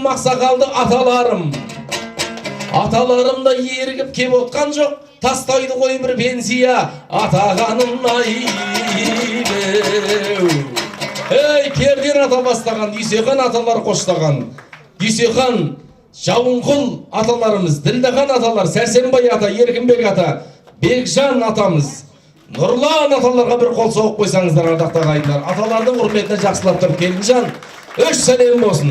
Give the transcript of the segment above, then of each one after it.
менің мақсақалды аталарым. Аталарым да ерігіп кеп отқан жоқ, тастайды ғой бір пенсия атағанын айбеу. Ей, керден ата бастаған, Дүйсехан аталар қоштаған. Дүйсехан, Жауынқұл аталарымыз, Ділдәхан аталар, Сәрсенбай ата, Еркінбек ата, Бекжан атамыз, Нұрлан аталарға бір қол соғып қойсаңыздар, ардақты ағайындар. Аталардың құрметіне жақсылап тұрып, Келінжан, үш сәлем болсын.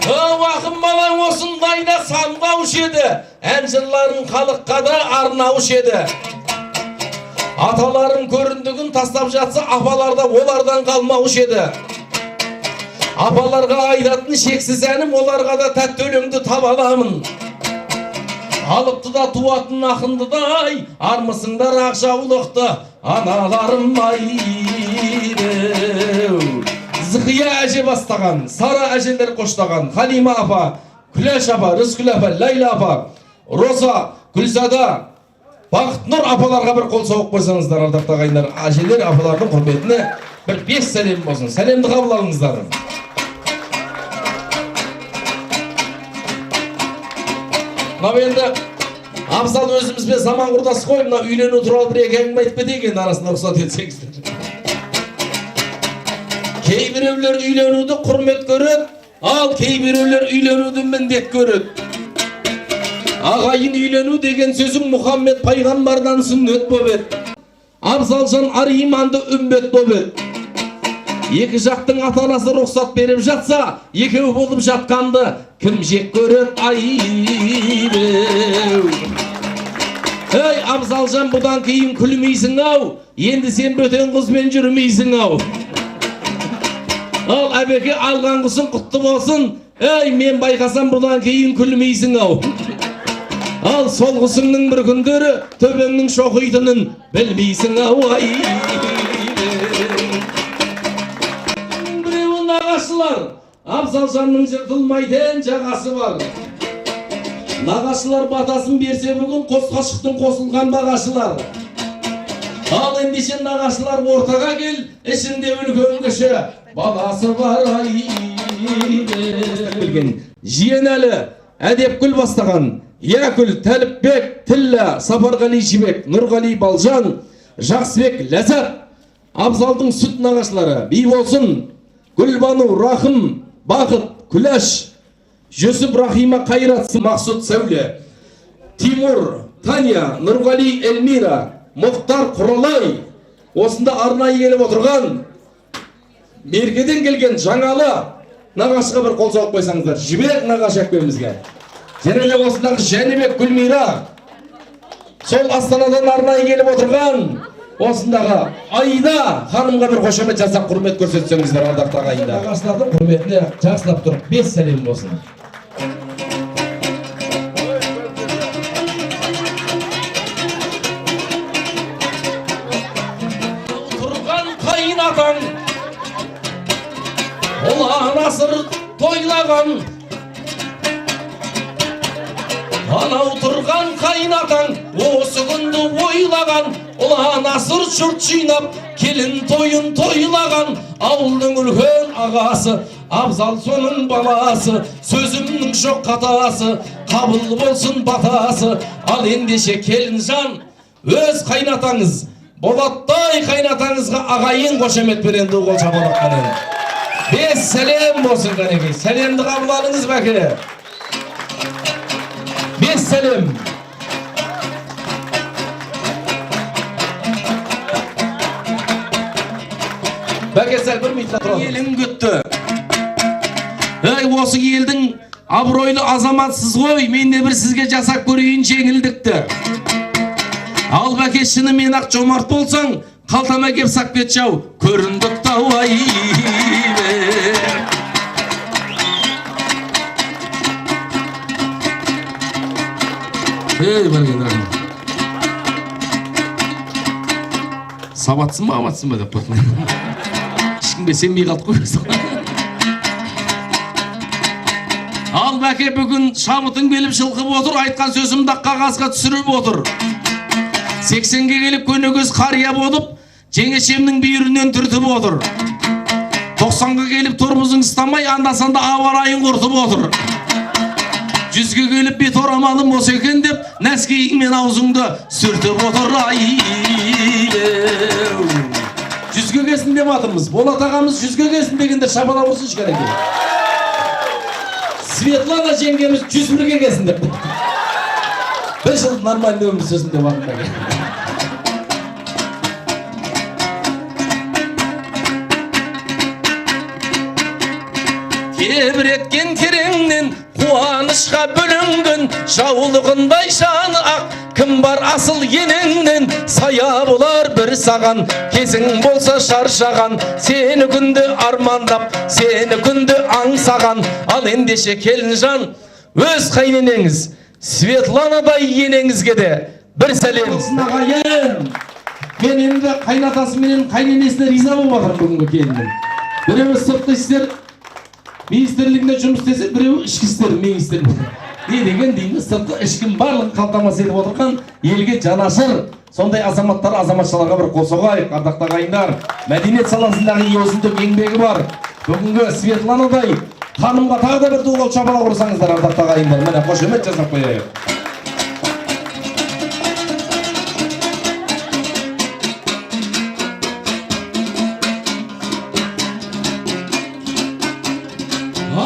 Уақым балаң осындайда самғауш еді, ән жырларын халыққа да арнауш еді. Аталарым көріндігін тастап жатса, апаларда олардан қалмауш еді. Апаларға айтатын шексіз әнім, оларға да тәтті өлеңді таба аламын. Алыпты да туатын ақындыдай, армысыңдар ақжаулықты аналарым айбеу. Зықия әже бастаған, Сара әжелер қоштаған, Халима апа, Күләш апа, Рыскүл апа, Лайла апа, Роза, Гүлзада, Бақытнұр апаларға бір қол соғып қойсаңыздар, ардақты ағайындар. Әжелер апалардың құрметіне бір 5 сәлем болсын. Сәлемді қабыл алыңыздар. Мынау енді Абзал өзімізбен заман құрдас қой, мына үйлену туралы бір екі әңгіме айтып кетейік, арасында рұқсат етсеңіздер. Кейбіреулер үйленуді құрмет көреді, ал кейбіреулер үйленуді міндет көреді. Ағайын үйлену деген сөзің Мұхаммед пайғамбардан сүннет болып еді. Абзалжан ар-иманды үмбет болып еді. Екі жақтың ата-анасы рұқсат беріп жатса, екеу болып жатқанды кім жек көреді айбеу. Ей, Абзалжан, бұдан кейін күлмейсің ау, енді сен бөтен қызбен жүрмейсің ау. Ал әбеке, алған құсың құтты болсын. Ей, мен байқасам бұдан кейін күлмейсің ау. Ал сол құсыңның бір күндері төбеңнің шоқитынын білмейсің ау айбеу. Нағашылар, Абзалжанның жыртылмайтын жағасы бар. Нағашылар батасын берсе бүгін қос қашықтың қосылған бағашылар. Ал ендеше нағашылар ортаға кел, ішінде үлкен кіші баласы бар айбеу. Жиенәлі, Әдепкүл бастаған, Якүл, Тәліпбек, Тіллә, Сапарғали Жібек, Нұрғали Балжан, Жақсыбек, Ләззат, Абзалдың сүт нағашылары, Бейболсын, Гүлбану, Рахым, Бақыт, Күләш, Жүсіп, Рахима, Қайрат, Мақсұт, Сәуле, Тимур, Таня, Нұрғали, Эльмира, Мұхтар, Құралай, осында арнайы келіп отырған, Меркеден келген жаңалы нағашыға бір қол соғып қойсаңыздар. Жібек нағашы әкпемізге. Және де осындағы Жәнібек, Гүлмира, сол Астанадан арнайы келіп отырған осындағы Айда ханымға бір қошемет жасап құрмет көрсетсеңіздер, ардақты ағайындар. Нағашылардың құрметіне жақсылап тұрып 5 сәлем болсын. Тұрған қайынатаң, ұлан асыр тойлаған, анау тұрған қайынатаң осы күнді ойлаған, ұлан асыр жұрт жинап келін тойын тойлаған, ауылдың үлкен ағасы Абзал соның баласы, сөзімнің жоқ қатасы, қабыл болсын батасы. Ал ендеше Келінжан, өз қайнатаңыз, Болаттай қайнатаңызға ағайын қошемет беренді қол шапалаққанын. 5 сәлем болсын қанекей. Сәлемді қабыл алыңыз бәке. 5 сәлем. Бәке сәл бір митла тұрады. Елің күтті. Ей, осы елдің абыройлы азаматсыз ғой, мен де бір сізге жасап көрейін жеңілдікті. Ал бәке, шынымен ақ жомарт болсаң, қалтама кеп сап кетші ау, көріндік тау айбе. Ей, бәрген рахым. Сабатсың ба, аматсың ба деп қойдым. Ешкімге сенбей қалды қойырсың. Ал бәке, бүгін шабытың келіп шылқып отыр, айтқан сөзімді қағазға түсіріп отыр. 80-ге келіп көнегөз қария болып, жеңешемнің бүйірінен түртіп отыр. 90'ға келіп тормозың ұстамай, анда-санда ауа райын құртып отыр. 100-ге келіп бет орамалым осы екен деп, нәскейіңмен аузыңды сүртіп отыр. 100-ге келсін деп атырмыз. Болат ағамыз 100-ге келсін дегенде шабала болсын шыққан екен. Светлана жеңгеміз 101-ге келсін деп. Bir жыл нормальный өмір сүрсін деп атырмыз. Тебіреткен тереңнен қуанышқа бөлінген жаулығындай жаны ақ кім бар асыл енеңнен сая болар бір саған кезің болса шаршаған сені күнде армандап сені күнде аңсаған ал ендеше келінжан өз қайненеңіз Светланадай енеңізге де бір сәлем ағайын. Мен енді қайнатасы менен қайненесіне риза болып жатырмын бүгінгі келіннің. Біреуі сыртқы істер министрлігінде жұмыс істесе, біреуі ішкі істер министрлігінде. Не деген дейміз, сыртқы ішкім барлығын қамтамасыз етіп отырған елге жанашыр. Сондай азаматтар, азаматшаларға бір қол соғайық, ардақты ағайындар. Мәдениет саласындағы өзіндік еңбегі бар. Бүгінгі Светланадай ханымға тағы да бір дуғал шапалақ ұрсаңыздар, ардақты ағайындар. Міне қошемет жасап қояйық.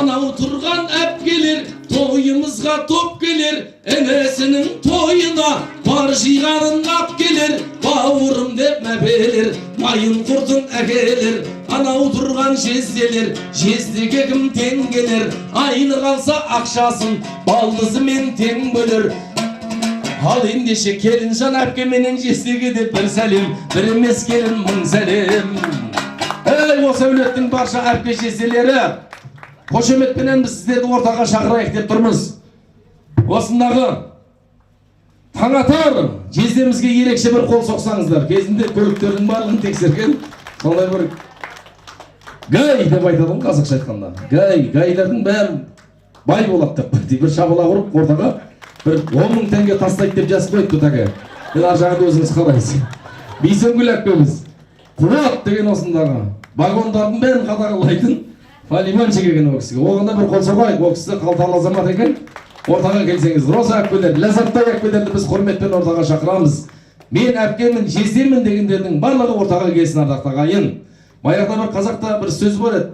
Анау тұрған әпкелер тойымызға топ келер, енесінің тойына бар жиғанын ап келер, бауырым деп мәпелер, майын құртын әкелер. Анау тұрған жезделер, жездеге кім тең келер, айны қалса ақшасын балдызымен тең бөлер. Ал ендеше келінжан әпкеменен жездеге де бір сәлем, бір емес келін мың сәлем. Осы әулеттің барша әпке жезделері, қошеметпенен біз сіздерді ортаға шақырайық деп тұрмыз. Осындағы таңатар жездемізге ерекше бір қол соқсаңыздар. Кезінде көліктердің барлығын тексерген, сондай бір гай деп айтады қазақша айтқанда. Гайлардың бәрі бай болады деп. Бір шабыла құрып ортаға бір 10 мың теңге тастайды деп жазып қойыпты тәке. Мен ар жағында өзіңіз қарайсыз. Бейсенгүл әпкеміз Қуат деген осындағы вагондардың бәрін қадағалайтын Фалиман шекеген о кісіге. Оғанда бір қол соғайық, о кісі қалталы азамат екен. Ортаға келсеңіз, роза әпкелер, ләззаттай әпкелерді біз құрметпен ортаға шақырамыз. Мен әпкемін, жездемін дегендердің барлығы ортаға келсін, ардақты ағайын. Баяғыда бір қазақта бір сөз бар еді.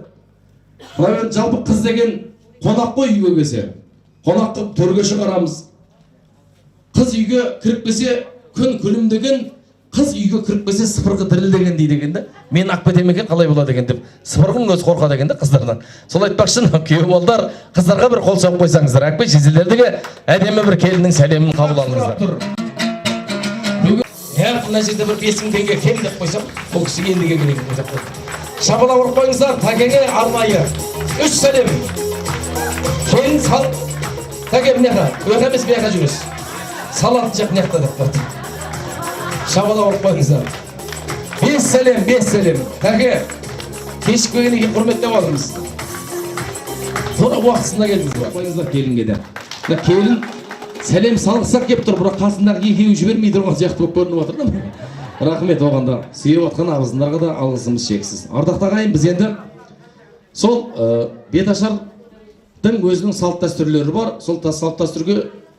Жалпы қыз деген қонақ қой үйге келсе. Қонақ қып төрге шығарамыз. Қыз үйге кіріп келсе, күн күлімдеген, қыз үйге кіріп келсе сыпырғы дірілдеген дейді екенді. Мен ақбетем екен қалай болады екен деп. Сыпырғың өзі қорқады екенді қыздардан. Сол айтпақшы, күйеу балдар қыздарға бір қол соғып қойсаңыздар. Әкпе жезделердіге әдемі бір келіннің сәлемін қабыл алыңыздар. Мына жерде бір 5000 теңге кем деп қойсам, ол кісіге ендіге керек деп қойды. Шабала ұрып қойыңыздар, тәкеңе арнайы 3 сәлем. Келін сал. Тәке мынаяққа, өтемес мынаяққа жүресіз. Салатын жақ мынаяқта деп қойды. Шабала ұрып қойыңыздар. 5 сәлем, 5 сәлем. Тәке, кешіп келгеннен құрметтеп алыңыз. Тура уақытысында келдіңіз ба? Қойыңыздар келінге де. Келін сәлем салғысақ кеп тұр, бірақ қасындағы екеуі жібермей тұрған сияқты болып көрініп отыр. Рахмет оғанда. Сүйіп отқан ағызындарға да алғысымыз шексіз. Ардақты ағайын, біз енді сол беташардың өзінің салт дәстүрлері бар. Сол салт дәстүрге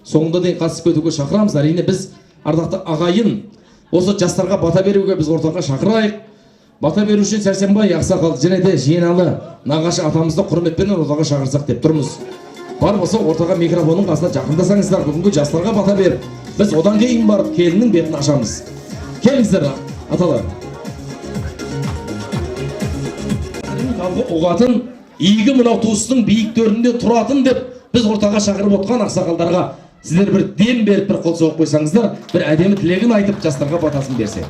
соңында дейін қатысып кетуге шақырамыз. Әрине біз ардақты ағайын осы жастарға бата беруге біз ортаға шақырайық. Бата беру үшін Сәрсенбай ақсақал және де жиеналы нағашы атамызды құрметпен ортаға шақырсақ деп тұрмыз. Бар болса ортаға микрофонның қасына жақындасаңыздар, бүгінгі жастарға бата беріп, біз одан кейін барып келіннің бетін ашамыз. Келіңіздер, аталар. Ұғатын, игі мынау туыстың биіктерінде тұратын деп, біз ортаға шақырып отқан ақсақалдарға сіздер бір дем беріп бір қол соғып қойсаңыздар, бір әдемі тілегін айтып жастарға батасын берсе.